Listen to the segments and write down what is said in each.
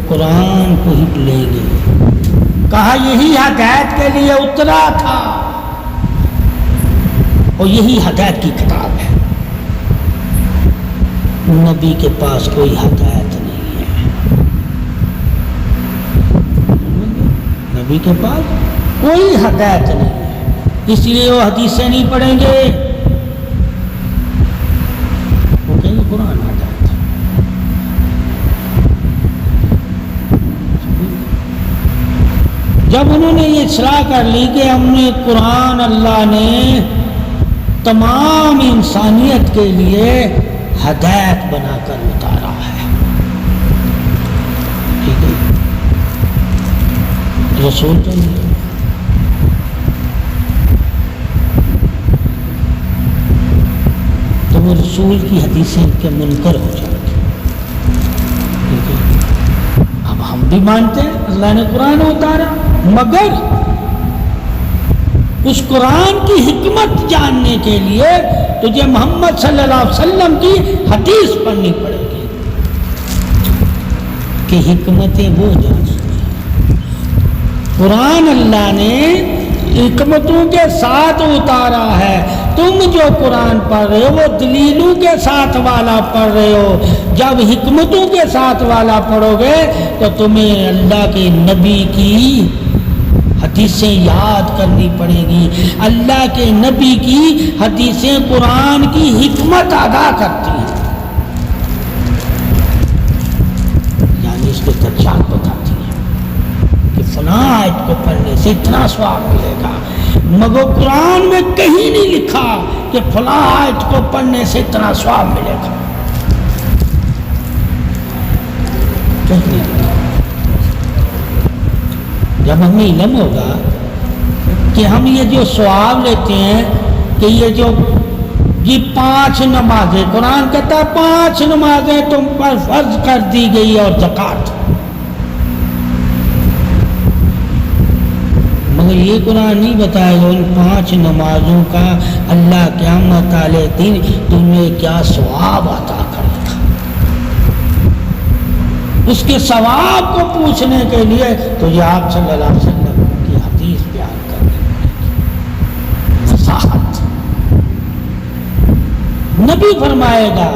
قرآن کو ہی لیں گے. کہا یہی ہدایت کے لیے اترا تھا اور یہی ہدایت کی کتاب ہے. نبی کے پاس کوئی ہدایت نہیں ہے. نبی کے پاس کوئی ہدایت نہیں ہے، اس لیے وہ حدیثیں نہیں پڑھیں گے، وہ کہیں گے قرآن ہدایت ہے. جب انہوں نے یہ اصلاح کر لی کہ ہم نے قرآن اللہ نے تمام انسانیت کے لیے ہدایت بنا کر اتارا ہے، ٹھیک ہے، رسول تو نہیں، تو وہ رسول کی حدیثیں کے منکر ہو جاتی. ٹھیک ہے، اب ہم بھی مانتے ہیں اللہ نے قرآن اتارا، مگر اس قرآن کی حکمت جاننے کے لیے تجھے محمد صلی اللہ علیہ وسلم کی حدیث پڑھنی پڑے گی کہ حکمتیں وہ جان سکیں. قرآن اللہ نے حکمتوں کے ساتھ اتارا ہے. تم جو قرآن پڑھ رہے ہو وہ دلیلوں کے ساتھ والا پڑھ رہے ہو. جب حکمتوں کے ساتھ والا پڑھو گے تو تمہیں اللہ کے نبی کی حدیثیں یاد کرنی پڑے گی. اللہ کے نبی کی حدیثیں قرآن کی حکمت ادا کرتی ہیں، یعنی اس کے درجات بتاتی ہیں کہ فلاں آیت کو پڑھنے سے اتنا ثواب ملے گا، مگر قرآن میں کہیں نہیں لکھا کہ فلاں آیت کو پڑھنے سے اتنا ثواب ملے گا. جب ہمیں علم ہوگا کہ ہم یہ جو ثواب لیتے ہیں کہ یہ جو 5 نمازیں، قرآن کہتا ہے 5 نمازیں تم پر فرض کر دی گئی اور زکوٰۃ، مگر یہ قرآن نہیں بتائے گا ان 5 نمازوں کا اللہ قیامت والے دن تمہیں کیا ثواب عطا کرے گا. اس کے ثواب کو پوچھنے کے لیے تجھے آپ صلی اللہ علیہ وسلم کی حدیث بیان کرنی پڑے گی. فصاحت. نبی فرمائے گا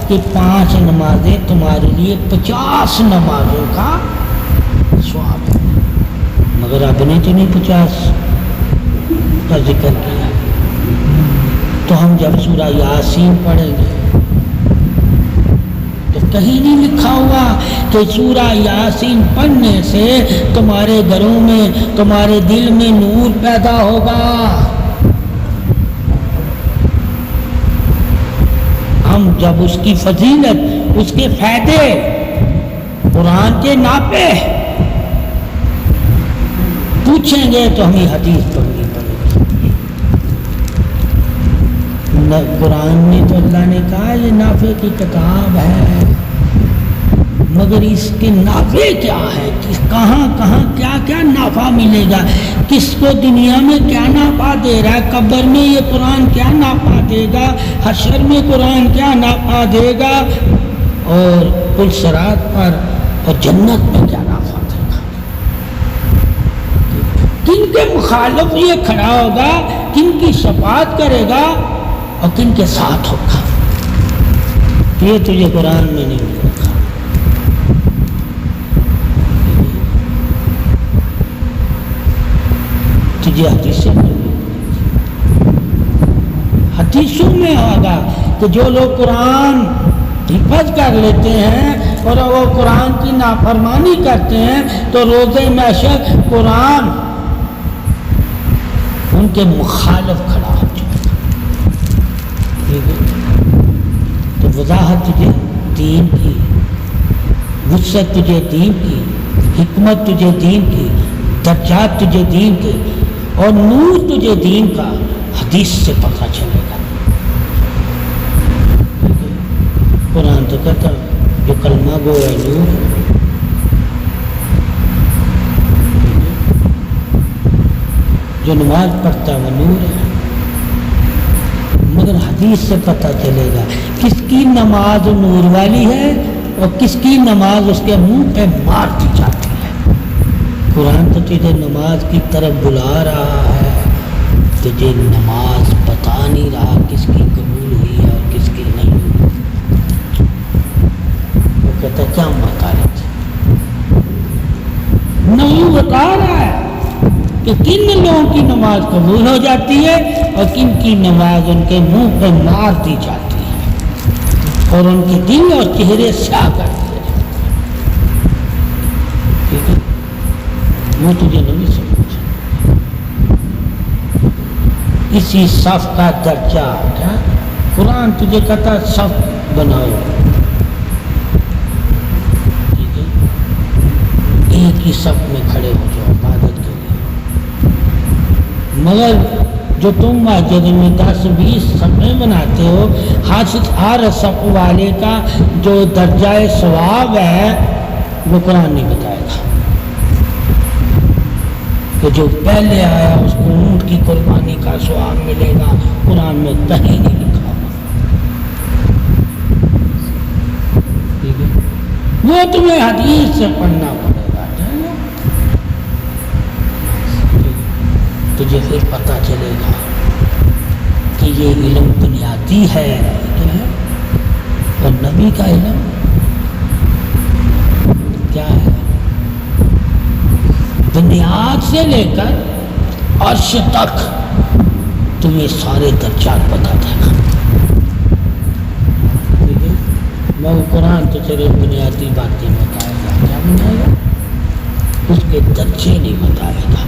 کہ 5 نمازیں تمہارے لیے 50 نمازوں کا ثواب ہے، مگر اب نے تو نہیں 50 کا ذکر کیا. تو ہم جب سورہ یاسین پڑھیں گے تو کہیں نہیں لکھا ہوا کہ سورہ یاسین پڑھنے سے تمہارے گھروں میں، تمہارے دل میں نور پیدا ہوگا. ہم جب اس کی فضیلت، اس کے فائدے قرآن کے ناپے پوچھیں گے تو ہمیں حدیث پڑھنی پڑے گی. قرآن میں تو اللہ نے کہا یہ نافع کی کتاب ہے، مگر اس کے نافع کیا ہے، کہاں کہاں کیا کیا نافع ملے گا، کس کو دنیا میں کیا نافع دے رہا ہے، قبر میں یہ قرآن کیا نافع دے گا، حشر میں قرآن کیا نافع دے گا، اور پل صراط پر اور جنت میں کیا نافع دے گا. کن کے مخالف یہ کھڑا ہوگا، کن کی شفاعت کرے گا اور کن کے ساتھ ہوگا. یہ تجھے قرآن میں نہیں لکھا. تجھے حدیثوں میں ہوگا کہ جو لوگ قرآن حفظ کر لیتے ہیں اور وہ قرآن کی نافرمانی کرتے ہیں تو روز محشر قرآن ان کے مخالف کھڑا ہو جائے گا. تو وضاحت تجھے دین کی، وسعت تجھے دین کی، حکمت تجھے دین کی، درجات تجھے دین کے اور نور تجھے دین کا حدیث سے پتہ چلے گا. قرآن تو کہتا جو کلمہ گو ہے نور ہے، جو نماز پڑھتا ہے وہ نور ہے. مگر حدیث سے پتہ چلے گا کس کی نماز نور والی ہے اور کس کی نماز اس کے منہ پہ مار دی جاتی ہے۔ قرآن تو تجھے نماز کی طرف بلا رہا ہے، تجھے نماز بتا نہیں رہا کس کی قبول ہوئی ہے اور کس کی نہیں ہوئی۔ وہ کہتا کیا بتا رہے تھے؟ نہیں بتا رہا ہے کہ کن لوگوں کی نماز قبول ہو جاتی ہے اور کن کی نماز ان کے منہ پہ مار دی جاتی ہے اور ان کے دل اور چہرے سیاہ کر دیے جاتے ہیں۔ ٹھیک ہے، وہ تجھے نہیں سمجھ۔ اسی صف کا درجہ کیا قرآن تجھے کہتا صف بناؤ، ٹھیک ہے، ایک ہی صف میں کھڑے ہو جاؤ عبادت کے لیے۔ مگر جو تم مسجد میں 10-20 صفیں بناتے ہو، ہر صف والے کا جو درجہ ثواب ہے وہ قرآن نہیں بتائے گا کہ جو پہلے آیا اس کو اونٹ کی قربانی کا ثواب ملے گا، قرآن میں کہیں نہیں لکھا ہوا۔ ٹھیک ہے، وہ تمہیں حدیث سے پڑھنا پڑے گا، تجھے پھر پتہ چلے گا کہ یہ علم بنیادی ہے کیا ہے، اور نبی کا علم کیا ہے، بنیاد سے لے کر عرش تک تمہیں سارے درجات بتا دے گا۔ ٹھیک ہے، میں وہ قرآن تو چلے بنیادی باتیں بتائے گا، کیا بنائے گا؟ اس کے درجے نہیں بتائے گا،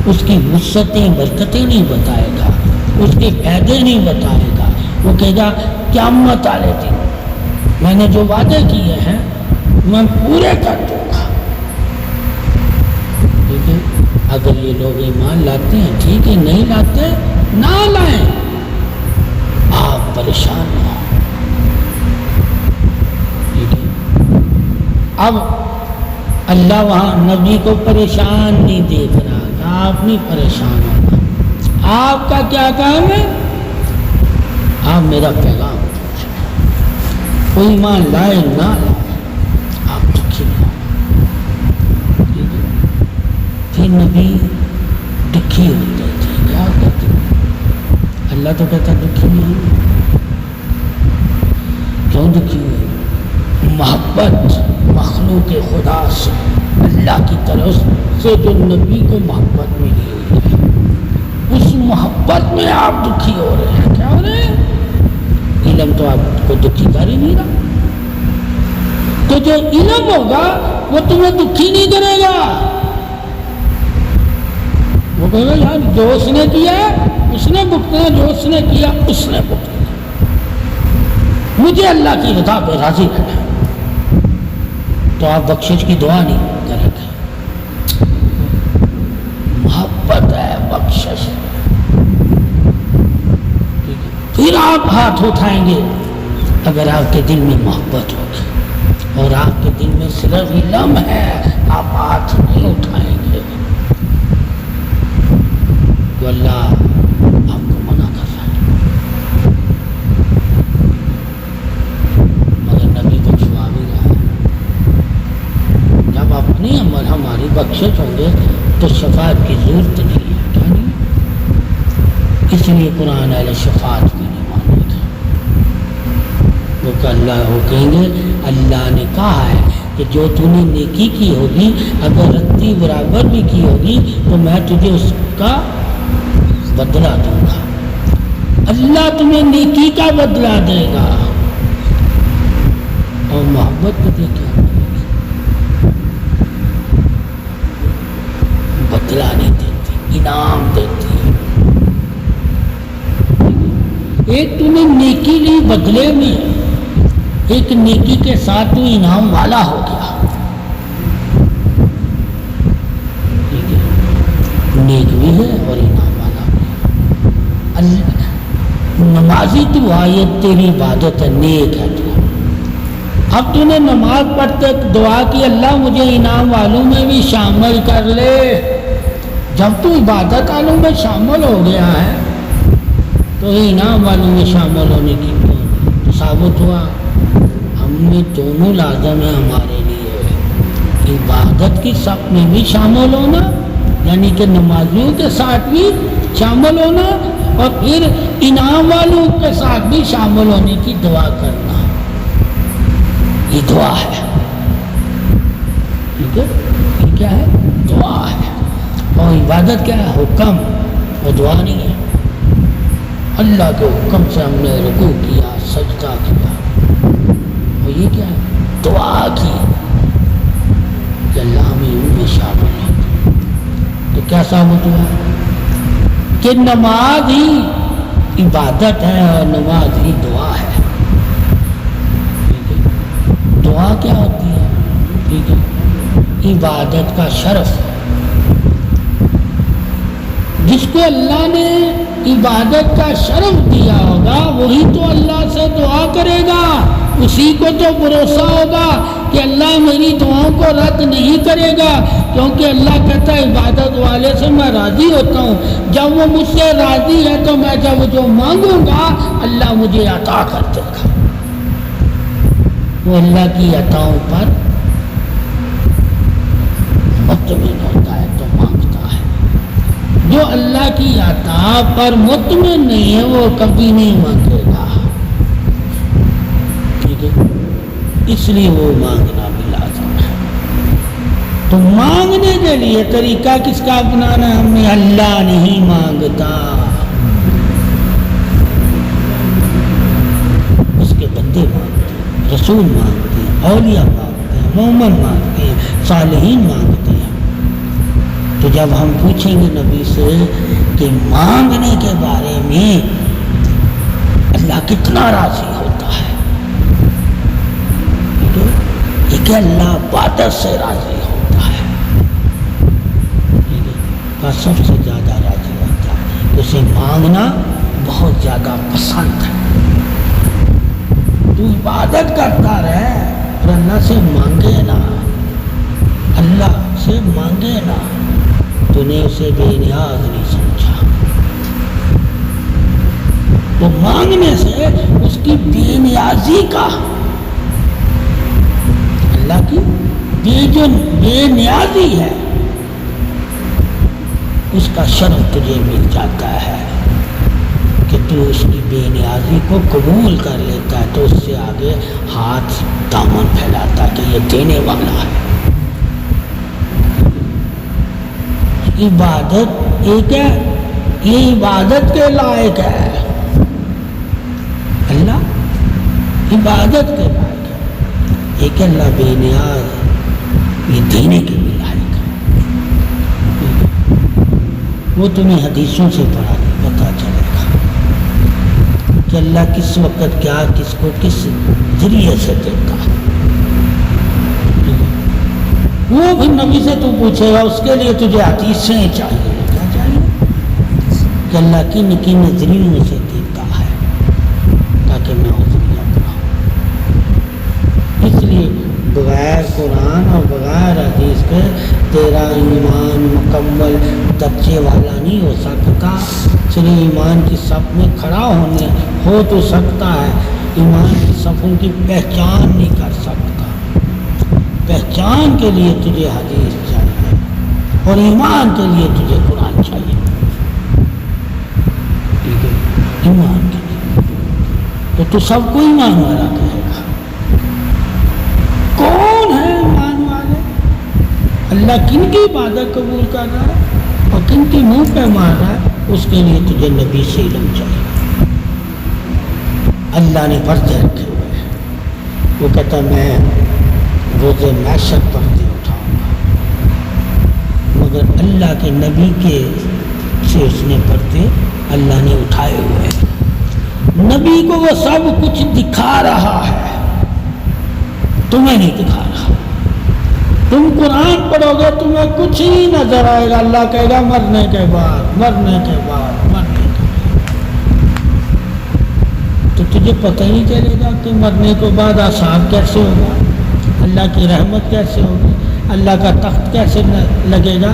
اس کی وسعتیں برکتیں نہیں بتائے گا، اس کے فائدے نہیں بتائے گا۔ وہ کہے گا قیامت والے دن میں نے جو وعدے کیے ہیں میں پورے کر دوں گا۔ ٹھیک ہے، اگر یہ لوگ ایمان لاتے ہیں ٹھیک ہے، نہیں لاتے نہ لائیں، آپ پریشان نہ ہوں۔ ٹھیک ہے، اب اللہ وہاں نبی کو پریشان نہیں دیکھ رہا، آپ نہیں پریشان ہونا۔ آپ کا کیا کام ہے؟ آپ میرا پیغام پہنچائیں، کوئی ایمان لائے نہ لائے آپ دکھی نہیں ہونا۔ ٹھیک ہے، پھر نبی دکھی ہوتے تھے، کیا کہتے ہیں؟ اللہ تو کہتا دکھی نہیں ہونا۔ کیوں دکھی ہوئے؟ محبت مخلوق خدا سے، اللہ کی طرف سے جو نبی کو محبت ملی ہوئی ہے، اس محبت میں آپ دکھی ہو رہے ہیں۔ کیا ہو رہے ہیں؟ علم تو آپ کو دکھی کر ہی نہیں رہا، تو جو علم ہوگا وہ تمہیں دکھی نہیں کرے گا۔ وہ کہے گا یار جو اس نے کیا اس نے بھگتنا، جو اس نے کیا اس نے بھگتنا، مجھے اللہ کی رضا پہ راضی رہنا۔ تو آپ بخشش کی دعا نہیں کریں گے، محبت ہے بخشش، پھر آپ ہاتھ اٹھائیں گے اگر آپ کے دل میں محبت ہوگی، اور آپ کے دل میں صرف علم ہے آپ ہاتھ نہیں اٹھائیں گے تو اللہ آپ کو منع کر رہا ہے، مگر نبی بخشوا بھی رہا ہے۔ جب اپنے عمل ہماری بخشش ہوں گے تو شفاعت کی ضرورت نہیں ہے، کیا نہیں؟ اس لیے قرآن اہل شفاعت بھی نہیں مانے گا۔ وہ کہ اللہ وہ کہیں گے اللہ نے کہا ہے کہ جو تو نے نیکی کی ہوگی اگر رتی برابر بھی کی ہوگی تو میں تجھے اس کا بدلہ دوں گا۔ اللہ تمہیں نیکی کا بدلہ دے گا، اور محبت تجھے کیا ملے گی؟ بدلہ نہیں دیتی، انعام دیتی ہے۔ ایک تو نے نیکی لی بدلے میں، ایک نیکی کے ساتھ تو انعام والا ہو گیا۔ ٹھیک ہے، نیک بھی ہے اور انعام والا بھی ہے۔ نمازی تو آئے تیری عبادت ہے، نیک ہے تو۔ اب تو نے نماز پڑھتے دعا کی اللہ مجھے انعام والوں میں بھی شامل کر لے۔ جب تو عبادت والوں میں شامل ہو گیا ہے تو انعام والوں میں شامل ہونے کی تو ثابت ہوا ہم میں دونوں لازم ہے ہمارے لیے، عبادت کی صف میں بھی شامل ہونا، یعنی کہ نمازیوں کے ساتھ بھی شامل ہونا، اور پھر انعام والوں کے ساتھ بھی شامل ہونے کی دعا کرنا، یہ دعا ہے، ٹھیک ہے؟ یہ کیا ہے؟ دعا ہے۔ اور عبادت کیا ہے؟ حکم، اور دعا نہیں ہے۔ اللہ کے حکم سے ہم نے رکوع کیا، سجدہ کیا، اور یہ کیا ہے؟ دعا کی کہ اللہ ہمیں ان میں شامل ہے۔ تو کیا ثابت ہوا کہ نماز ہی عبادت ہے اور نماز ہی دعا ہے، ٹھیک ہے؟ دعا کیا ہوتی ہے؟ ٹھیک ہے، عبادت کا شرف، جس کو اللہ نے عبادت کا شرف دیا ہوگا وہی تو اللہ سے دعا کرے گا، اسی کو تو بھروسہ ہوگا کہ اللہ میری دعاؤں کو رد نہیں کرے گا، کیونکہ اللہ کہتا ہے عبادت والے سے میں راضی ہوتا ہوں، جب وہ مجھ سے راضی ہے تو میں جب جو مانگوں گا اللہ مجھے عطا کر دے گا۔ وہ اللہ کی عطاؤں پر مطمئن ہوتا ہے تو مانگتا ہے، جو اللہ کی عطا پر مطمئن نہیں ہے وہ کبھی نہیں مانگے گا، ٹھیک ہے؟ اس لیے وہ مانگنا بھی لازم ہے۔ تو مانگنے کے لیے طریقہ کس کا اپنانا ہے؟ ہمیں اللہ نہیں مانگتا، اس کے بندے مانگتے ہیں، رسول مانگتے ہیں، اولیاء مانگتے ہیں، مومن مانگتے ہیں، صالحین مانگتے ہیں۔ تو جب ہم پوچھیں گے نبی سے کہ مانگنے کے بارے میں اللہ کتنا راضی ہوتا ہے، یہ کہ اللہ عبادت سے راضی ہوتا ہے، اور سب سے زیادہ راضی ہوتا ہے، اسے مانگنا بہت زیادہ پسند ہے۔ تو عبادت کرتا رہے اور اللہ سے مانگے نا، اللہ سے مانگے نا، تو نے اسے بے نیاز نہیں سمجھا، تو مانگنے سے اس کی بے نیازی کا، اللہ کی جو بے نیازی ہے اس کا شرف تجھے مل جاتا ہے کہ تو اس کی بے نیازی کو قبول کر لیتا ہے، تو اس سے آگے ہاتھ دامن پھیلاتا کہ یہ دینے والا ہے۔ عبادت ایک ہے، یہ عبادت کے لائق ہے، اللہ عبادت کے لائق ہے، ایک اللہ بے نیاز، یہ دینے کے بھی لائق ہے۔ وہ تمہیں حدیثوں سے پتہ چلے گا کہ اللہ کس وقت کیا کس کو کس ذریعے سے دیتا ہے، وہ پھر نبی سے تو پوچھے گا، اس کے لیے تجھے حدیثیں چاہیے، کیا چاہیے؟ کہ اللہ کن کن ذریعوں سے دیتا ہے تاکہ میں اس میں اپنا۔ اس لیے بغیر قرآن اور بغیر حدیث کے تیرا ایمان مکمل درجے والا نہیں ہو سکتا۔ صرف ایمان کی صف میں کھڑا ہونے ہو تو سکتا ہے، ایمان کی صفوں کی پہچان نہیں کر سکتا۔ پہچان کے لیے تجھے حدیث چاہیے اور ایمان کے لیے تجھے قرآن چاہیے، ٹھیک ہے؟ ایمان کے لیے تو سب کو ایمان والا کہے گا۔ کون ہے ایمان والے؟ اللہ کن کی عبادت قبول کر رہا ہے اور کن کی منہ پہ مار رہا ہے، اس کے لیے تجھے نبی سے علم چاہیے۔ اللہ نے پردے رکھے ہوئے ہیں، وہ کہتا میں روزے محشر پردے اٹھاؤں گا، مگر اللہ کے نبی کے سے اس نے پردے اللہ نے اٹھائے ہوئے ہیں۔ نبی کو وہ سب کچھ دکھا رہا ہے، تمہیں نہیں دکھا رہا۔ تم قرآن پڑھو گے تمہیں کچھ ہی نظر آئے گا، اللہ کہے گا مرنے کے بعد، مرنے کے بعد، مرنے کے بعد، تو تجھے پتہ ہی چلے گا کہ مرنے کے بعد عذاب کیسے ہوگا، اللہ کی رحمت کیسے ہوگی، اللہ کا تخت کیسے لگے گا،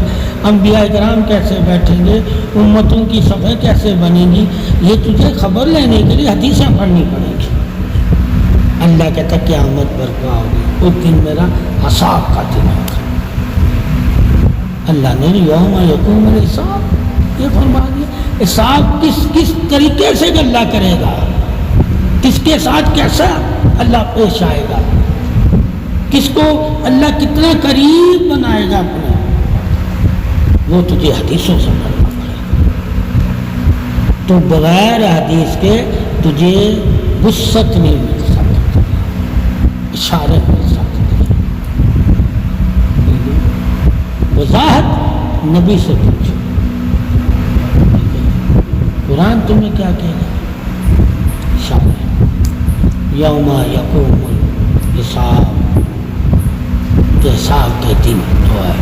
انبیاء کرام کیسے بیٹھیں گے، امتوں کی صفحے کیسے بنیں گی، یہ تجھے خبر لینے کے لیے حدیثیں پڑھنی پڑیں گی۔ اللہ کہتا قیامت برپا ہوگی، اس دن میرا حساب کا دن ہوگا۔ اللہ نے یوم یقوم الحساب یہ فرما دیا۔ حساب کس طریقے سے اللہ کرے گا، کس کے ساتھ کیسا اللہ پیش آئے گا، کس کو اللہ کتنا قریب بنائے گا اپنے، وہ تجھے حدیثوں سے پڑھنا پڑے گا۔ تو بغیر حدیث کے تجھے وسعت نہیں مل سکتی، اشارے مل سکتے، وضاحت نبی سے پوچھو۔ قرآن تمہیں کیا کہے گا؟ اشارے۔ یوم یقوم الحساب، کہ حساب کے دن تو ہے،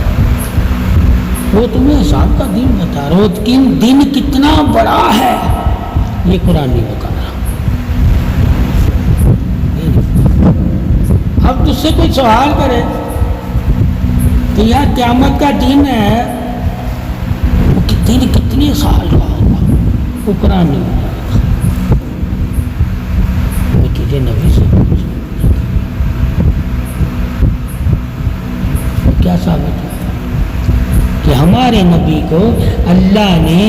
وہ تمہیں حساب کا دن بتا رہا، وہ دن کتنا بڑا ہے یہ قرآن نہیں بتا رہا۔ اب تجھ سے کوئی سوال کرے کہ یار قیامت کا دن ہے، وہ دن کتنے سال کا ہوگا، وہ قرآن نہیں بتا رہا، وہ تجھے نبی سے پوچھنا۔ کیا ثابت ہے کہ ہمارے نبی کو اللہ نے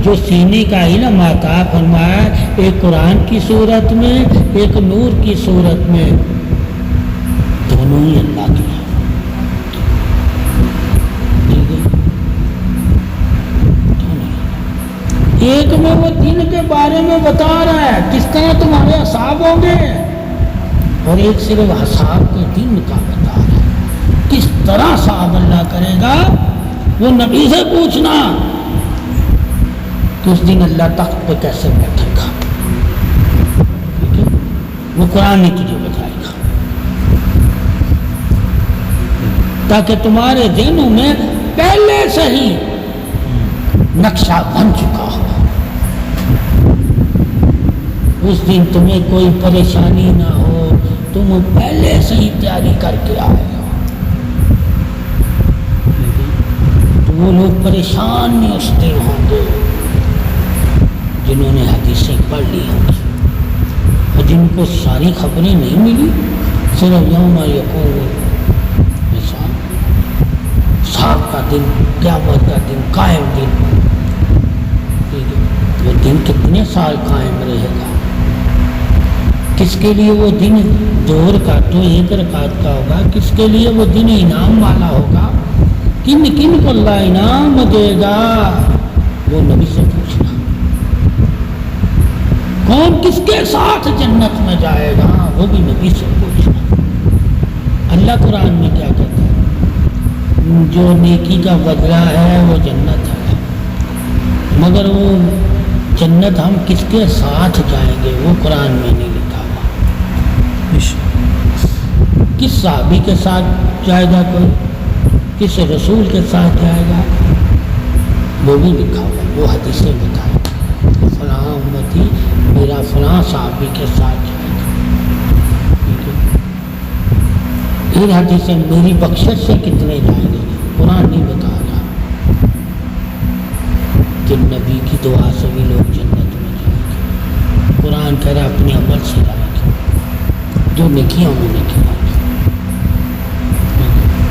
جو سینے کا علم عطا فرمایا، ایک قرآن کی صورت میں، ایک نور کی صورت میں، دونوں ہی اللہ کے ہیں۔ ایک میں وہ دن کے بارے میں بتا رہا ہے کس طرح تمہارے حساب ہوں گے، اور ایک صرف حساب کے دن کا بتا رہا ہے کس طرح حساب اللہ کرے گا، وہ نبی سے پوچھنا کہ اس دن اللہ تخت پہ کیسے بیٹھے گا، ٹھیک ہے؟ وہ قرآن نہیں تجھے بتائے گا، تاکہ تمہارے ذہنوں میں پہلے سے ہی نقشہ بن چکا ہو، اس دن تمہیں کوئی پریشانی نہ ہو، تم پہلے سے ہی تیاری کر کے آئے ہو۔ وہ لوگ پریشان نہیں اس دن ہوں گے جنہوں نے حدیثیں پڑھ لی ہوں گی، اور جن کو ساری خبریں نہیں ملی، صرف یوم یقوم حساب کا دن، قیامت کا دن، قائم دن، وہ دن کتنے سال قائم رہے گا، کس کے لیے وہ دن 2 رکعتوں 1 رکعت کا ہوگا، کس کے لیے وہ دن انعام والا ہوگا، کن کن کو اللہ انعام دے گا، وہ نبی سے پوچھنا۔ کون کس کے ساتھ جنت میں جائے گا، وہ بھی نبی سے پوچھنا۔ اللہ قرآن میں کیا کہتا ہے؟ جو نیکی کا بدلہ ہے وہ جنت ہے، مگر وہ جنت ہم کس کے ساتھ جائیں گے وہ قرآن میں نہیں لکھا ہوا۔ کس صحابی کے ساتھ جائے گا، کوئی کس رسول کے ساتھ جائے گا، وہ بھی لکھا ہوا، وہ حدیثیں بتائیں فلاں امتی میرا فلاں صحابی کے ساتھ جائے گا، پھر حدیثیں میری بخشش سے کتنے جائیں گے، قرآن نہیں بتا رہا کہ نبی کی دعا سے بھی لوگ جنت میں جائیں گے، قرآن کہہ رہا اپنے عمل سے جائیں گے، جو نیکیاں انہوں نے کیا،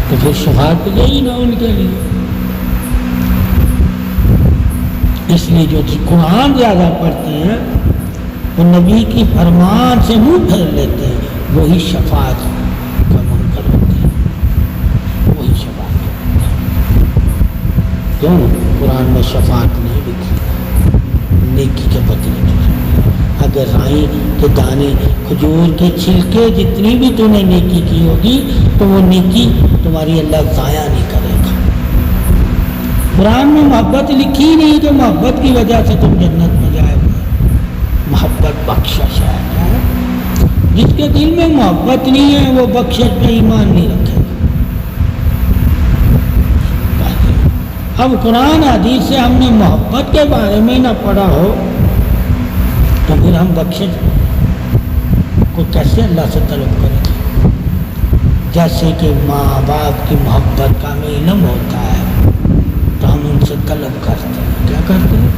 تو پھر شفاعت گئی نہ ان کے لیے۔ اس لیے جو قرآن زیادہ پڑھتے ہیں وہ نبی کی فرمان سے منہ پھیر لیتے ہیں، وہی شفاعت کا منکر ہوتے ہیں، وہی شفاعت ہوتے ہیں۔ کیوں؟ قرآن میں شفاعت نہیں لکھی، نیکی کے بدلے۔ اگر رائی کے دانے، کھجور کے چھلکے، جتنی بھی تو نے نیکی کی ہوگی تو وہ نیکی تمہاری اللہ ضائع نہیں کرے گا۔ قرآن میں محبت لکھی نہیں کہ محبت کی وجہ سے تم جنت میں جائے گے، محبت بخشش ہے، جس کے دل میں محبت نہیں ہے وہ بخشش پہ ایمان نہیں رکھے گا۔ اب قرآن حدیث سے ہم نے محبت کے بارے میں نہ پڑھا ہو تو پھر ہم بخشش کو کیسے اللہ سے طلب کریں گے؟ جیسے کہ ماں باپ کی محبت کا ہمیں علم ہوتا ہے تو ہم ان سے طلب کرتے ہیں، کیا کرتے ہیں؟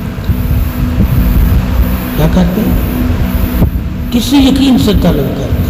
کیا کرتے ہیں؟ کسی یقین سے طلب کرتے ہیں۔